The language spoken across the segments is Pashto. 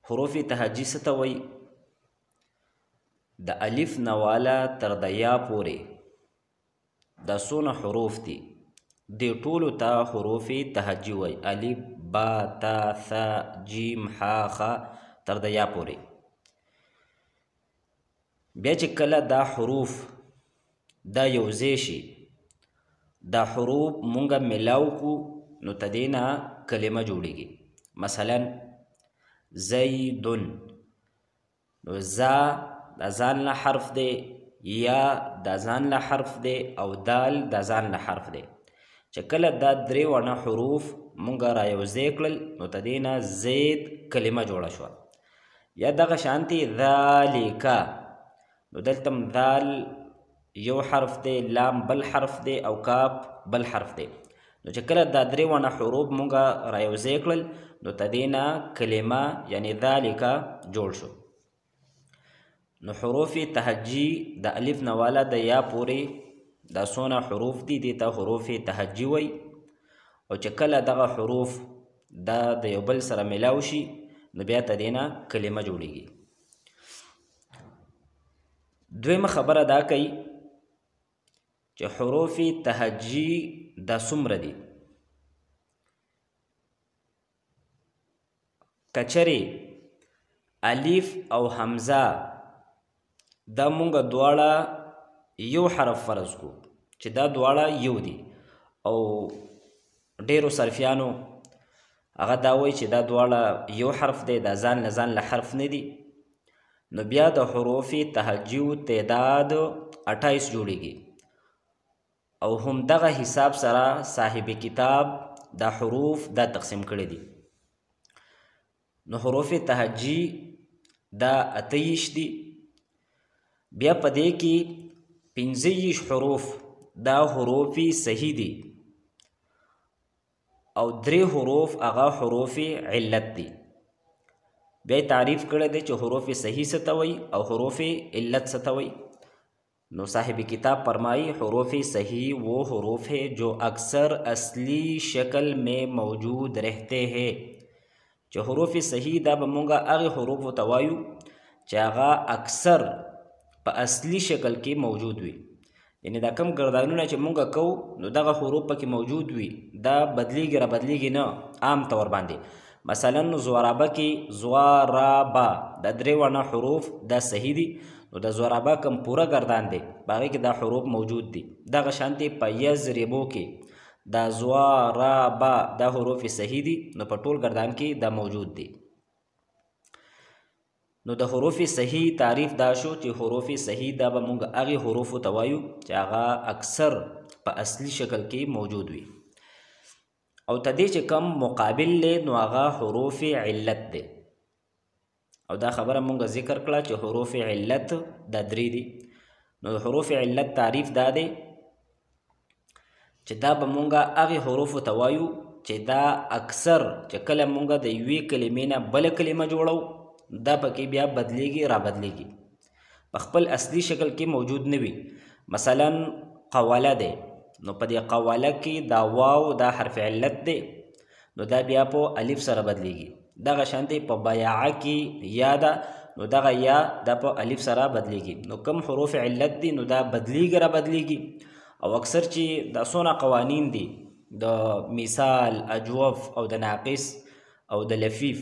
حروف تهجی څه ته وایي؟ د الف نه والا تر د یا پورې دا څونه حروف دي دې ټولو ته حروف تهجی وایي. الف با تا ث جیم ح خ تر د یا پورې. بیا چې کله دا حروف دا یوځای شي دا حروف مونږه ملاو کو نو تدینا کلمه جوړیږي. مثلا زیدن، نو زا دا ځان له حرف دی، یا دا ځان له حرف دی، او دال دا ځان له حرف دی. چې کله دا درې وانه حروف مونږه را یوځای کړل نو تدینا زید کلمه جوړه شوه. یا دغه شانتي ذالکا، نو دلته ذال یو حرف دی، لام بل حرف دی، او کاف بل حرف دی. نو چې کله دا درې وانه حروف مونږه را یوځای کړل نو تدینا کلمه یعنی ذالکا جوړ شو. نو حروف تهجی د الف نه والا د یا پورې دا څونه حروف دي دې ته حروف تهجی وایي. او چې کله دغه حروف دا د یو بل سره ملاو شي نو بیا تدینا کلمه جوړیږي. دویمه خبره دا کوي چې حروف تهجی دا څومره دي. کچرې الف او حمزه دا مونږه دواړه یو حرف فرض کو چې دا دواړه یو دي، او ډیرو صرفیانو هغه دا وایي چې دا دواړه یو حرف دی، دا ځان له ځان له حرف نه دي. نو بیا د حروف تهجیو تعداد 28 جوړیږي. او هم دغه حساب سره صاحب کتاب دا حروف دا تقسیم کړي دي. نو حروف تهجی دا 28 دي. بیا په دې کې 25 حروف دا حروف صحیح دي، او 3 حروف هغه حروف علت دي. بیا تعریف کړی دی چې حروف صحیح څه ته وایي او حروف علت څه ته وایي. نو صاحب کتاب فرمائی حروف صحیح وہ حروف ہے جو اکثر اصلی شکل میں موجود رہتے ہیں. چې حروف صحیح دا به مونږه هغې حروفو ته وایو چې هغه اکثر په اصلي شکل کې موجود وي. یعنی دا کم ګردانونه چې مونږه کوو نو دغه حروف پکې موجود وي، دا بدلیږي را بدلیږي نه، عام طور باندې. مثلا زورابه کې زوارابه دا 3 وانه حروف دا صحیح دي، نو د زورابه کم پوره ګردان دی باغې کې دا حروف موجود دي. دغه شانتې په یضربو کې دا زوارابه دا حروف صحیح دي، نو په ټول ګردان کې دا موجود دي. نو د حروف صحیح تعریف دا شو چې حروف صحیح دا به مونږ هغې حروفو ته وایو چې هغه اکثر په اصلي شکل کې موجود وي. او تدې چې کم مقابل دی نو هغه حروف علت دی. او دا خبره مونږ ذکر کړه چې حروف علت دا 3 دي. نو حروف علت تعریف دا دی چې دا به مونږ هغې حروفو ته وایو چې دا اکثر چې کله مونږ د یوې کلمې نه بله کلمه جوړو دا پکې بیا بدلیږي را بدلیږي، په خپل اصلي شکل کې موجود نه وي. مثلا قواله دی، نو په دې قواله کې دا واو دا حرف علت دی، نو دا بیا په الف سره بدلیږي. دغه شانتې په بیاعه کې یا ده، نو دغه یا دا په الف سره بدلیږي. نو کم حروف علت دي نو دا بدلیږي را بدلیږي. او اکثر چې دا څونه قوانین دي د مثال، اجوف او د ناقص او د لفیف،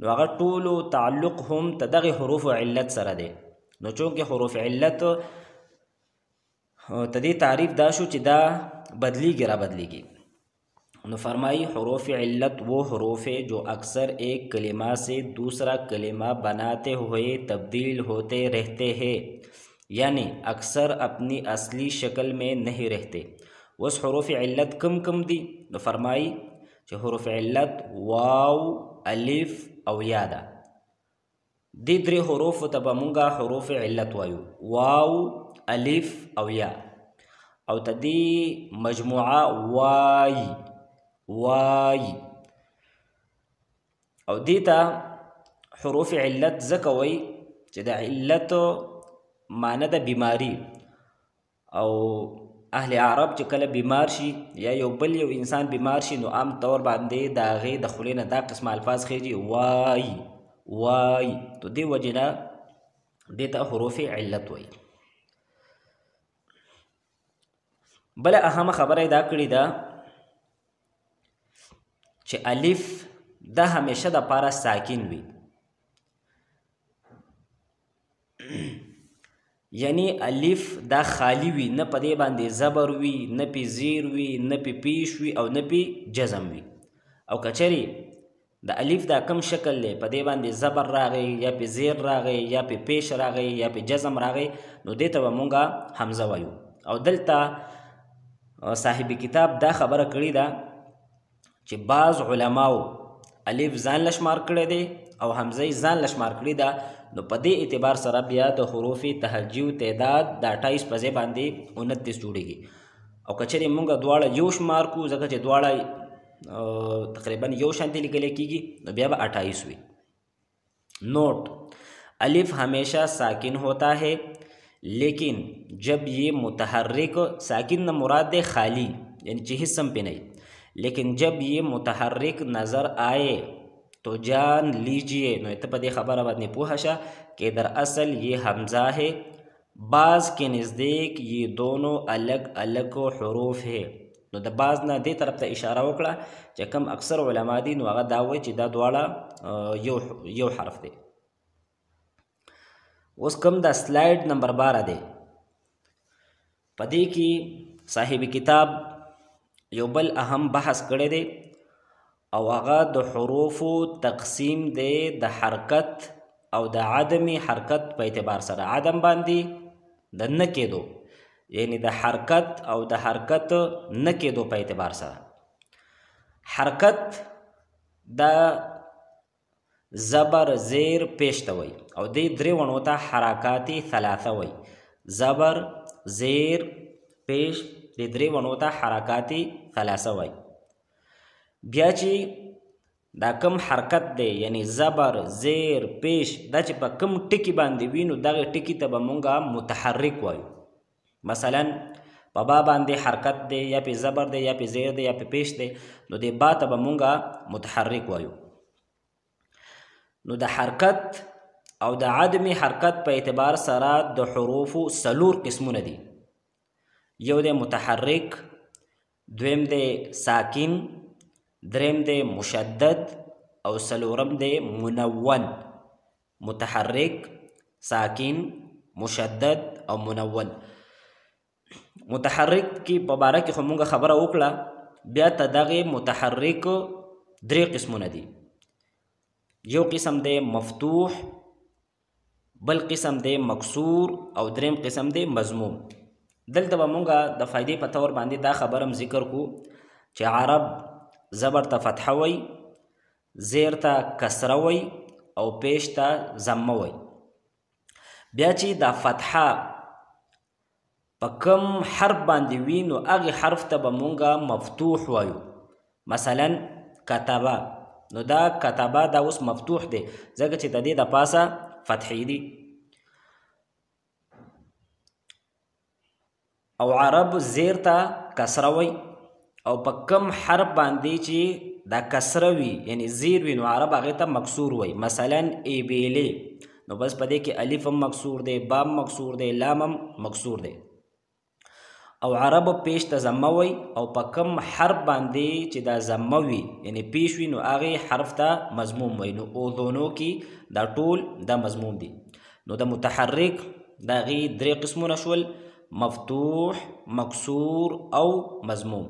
نو هغه ټولو تعلق هم ته دغې حروف علت سره دی. نو چونکې حروف علت ته دې تعریف دا شو چې دا بدلیږي را بدلیږي. نو فرمائی حروف علت وہ حروف ہے جو اکثر ایک کلمہ سے دوسرا کلمہ بناتے ہوئے تبدیل ہوتے رہتے ہیں، یعنی اکثر اپنی اصلی شکل میں نہیں رہتے. اس حروف علت کم کم دی؟ نو فرمائی کہ حروف علت واو، الف او یا ده. دی 3 حروف ته به مونږه حروف علت وایو، واو، الف او یا. او ته دی مجموعه وای او دیتا حروف علت ځکه وایي چې د علت معنی د بیماری. او اهل عرب چې کله بیمار شي یا یو بل یو انسان بیمار شي نو عام طور باندې د هغې د خولې نه دا قسم الفاظ خیږي، وای. تو دې وجې نه دې ته حروف علت وایي. بله اهمه خبره دا کړې ده چې الف دا همیشه د پاره ساکن وي، یعنی الف دا خالی وي، نه په دې باندې زبر وي، نه پې زیر وي، نه پې پیش وي او نه پې جزم وي. او کچرې د الف دا کم شکل دی په دې باندې زبر راغی یا پې زیر راغی یا پې پیش راغی یا پې جزم راغی نو دې ته به مونږه حمزه وایو. او دلته صاحب کتاب دا خبره کړې ده چې بعض علماو الف ځان لشمار کړی دی او حمزه ځان لشمار کړې ده، نو په دې اعتبار سره بیا د حروف تهجی تعداد د 28 په ځای باندې 29 جوړیږي. او کچرې مونږ دواړه یو شمار کو ځکه چې دواړه تقریبا یو شانتي لیکل کېږي نو بیا به 28 وي. نوٹ: الف हमेशा साकिन होता है लेकिन जब ये मुतहर्रिक साकिन न मुराद है खाली यानी कि हिस्सम पे नहीं, लेकिन जब ये मुतहर्रिक नज़र आए तो जान लीजिए नो इतपदे खबर बादने पूछा कि दरअसल ये हमज़ा है, बाज़ के नज़दीक ये दोनों अलग अलग हरूफ है. نو د باز نه دې طرف ته اشاره وکړه چې کم اکثر علما دي نو هغه دا وایي چې دا دواړه یو حرف دی. اوس کم د سلایډ نمبر 12 دی، په دې کې صاحب کتاب یو بل اهم بحث کړی دی او هغه د حروفو تقسیم دی د حرکت او د عدمي حرکت په اعتبار سره. عدم باندې د نه کېدو یعنی د حرکت او د حرکت نه کېدو په اعتبار سره. حرکت د زبر زیر پیش ته وایي او دې درې وڼو ته حرکات ثلاثه وایي. زبر زیر پیش دې درې وڼو ته حرکات ثلاثه وایي. بیا چې دا کم حرکت دی یعنی زبر زیر پیش دا چې په کم ټکي باندې وي نو دغه ټکي ته به مونږه متحرک وایو. مثلا په با باندې حرکت دی یا پې زبر دی یا پې زیر دی یا پې پیش دی نو د با ته به مونږه متحرک وایو. نو د حرکت او د عدمي حرکت په اعتبار سره د حروفو څلور قسمونه دي. یو دی متحرک، دویم دی ساکن، دریم دی مشدد او څلورم دی منون. متحرک، ساکن، مشدد او منون. متحرک کی په باره کې خو مونږه خبره وکړه، بیا ته دغه متحرک درې قسمونه دي. یو قسم دی مفتوح، بل قسم دی مکسور او دریم قسم دی مضموم. دلته به مونږه د فائدې په طور باندې دا خبره هم ذکر کو چې عرب زبر ته فتحه وی، زیر ته کسره وی او پیش ته ضمه وی. بیا چې دا فتحه په کم حرف باندې وي نو هغې حرف ته به مونږه مفتوح وایو. مثلا کتبه، نو دا کتبه دا اوس مفتوح دی ځکه چې د دې د پاسه فتحې دي. او عرب زیر ته کسره وی او په کم حرف باندې چې دا کسره وي یعنی زیر وي نو عرب هغې ته مکسور وی. مثلا ایبیلې نو بس په دې کې الف هم مکسور دی، بام مکسور دی، لام هم مکسور دی. او عرب پیش ته ضمه وی او په کم حرف باندې چې دا ضمه وي یعنی پیش وي نو هغې حرف ته مضموم وی. نو اذونو کې دا ټول دا مضموم دي. نو د متحرک د هغې درې قسمونه شول: مفتوح، مکسور او مضموم.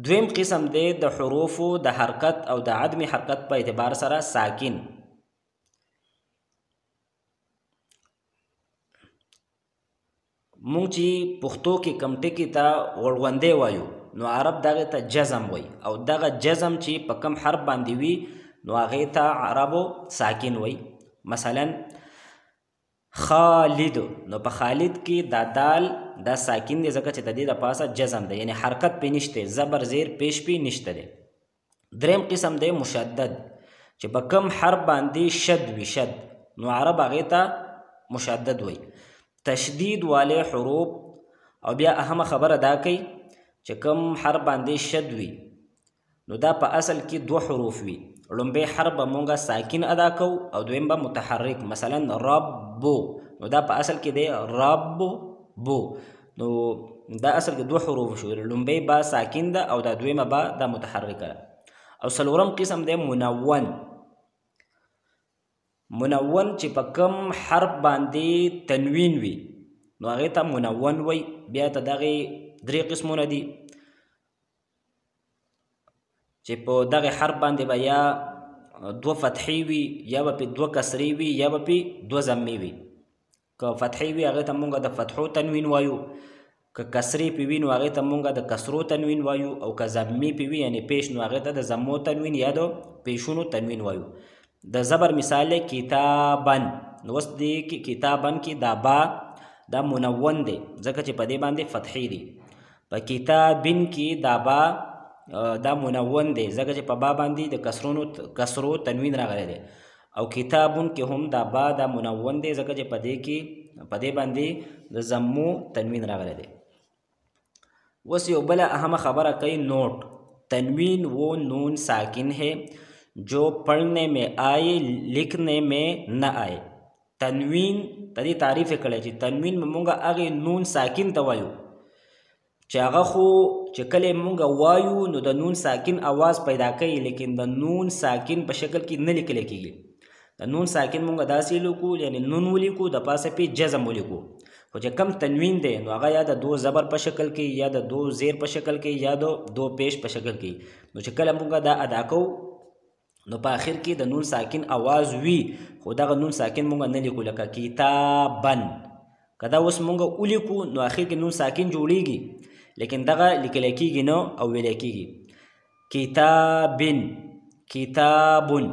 دویم قسم دی د حروفو د حرکت او د عدم حرکت په اعتبار سره ساکن. مونږ چې پښتو کې کم ټکي ته غړغندی وایو نو عرب دغه ته جزم وای او دغه جزم چې په کم حرف باندې وي نو هغې ته عربو ساکن وای. مثلا خالد، نو په خالد کې دا دال دا ساکن دی ځکه چې د دې د پاسه جزم دی یعنی حرکت پې نشته، زبر زیر پیش پې نشته دی. دریم قسم دی مشدد چې په کم حرف باندې شد وي، شد نو عرب هغې ته مشدد وای. تشدید والے حروف او بیا اهم خبره دا کوي چې کم حرف باندې شد وي نو دا په اصل کې دوه حروف وي. لومبی حرف به مونږه ساکن ادا کو او دویم به متحرک، مثلا ربو، نو دا په اصل کې دی رب بو. نو دا اصل کې دوه حروف شو، لومبی با ساکن ده او دا دویمه با دا متحرک ده. او څلورم قسم دی منون. منون چې په کم حرف باندې تنوین وي نو هغې ته منون وي. بیا ته دغې درې قسمونه دي چې په دغه حرف باندې به یا دوه فتحې وي، یا به پې دوه کسرې وي، یا به پې دوه ضمې وي. که فتحې وي هغې ته مونږ د فتحو تنوین وایو، که کسرې پې وي نو هغې ته مونږ د کسرو تنوین وایو، او که ضمې پې وي یعنې پیش نو هغې ته د ضمو تنوین یا د پیشونو تنوین وایو. د زبر مثال دی کتابن. نو اوس دې کتابن کې دا با دا منون دی ځکه چې په دې باندې فتحې دي. په کتابن کې دا با دا منون دی ځکه چې په با باندې د کسرو تنوین راغلی دی. او کتابون کې هم دا با دا منون دی ځکه چې په دې باندې د ضمو تنوین راغلی دی. اوس یو بله اهمه خبره کوي نوٹ. تنوین وہ نون ساکن ہے جو پڑھنے میں آئے لکھنے میں نہ آئے. تنوین ته دې تعریف یې کړی چې تنوین به مونږ هغې نون ساکن ته وایو چې هغه خو چې کله مونږ وایو نو د نون ساکن آواز پیدا کوي، لیکن د نون ساکن په شکل کې نه لیکلی کېږي. د نون ساکن مونږ داسې لیکو یعنی نون ولیکو د پاسه پې جزم ولیکو، خو چې کم تنوین دی نو هغه یا د دو زبر په شکل کې، یا د دو زیر په شکل کې، یا د دو پیش په شکل کې. نو چې کله مونږ دا ادا کوو نو په آخر کې د نون ساکن آواز وي، خو دغه نون ساکن مونږ نه لیکو. لکه کتابن که دا اوس مونږ ولیکو نو آخر کې نون ساکن جوړیږي، لیکن دغه لیکلی کېږي نه او ویلی کېږي. کتابن، کتابن.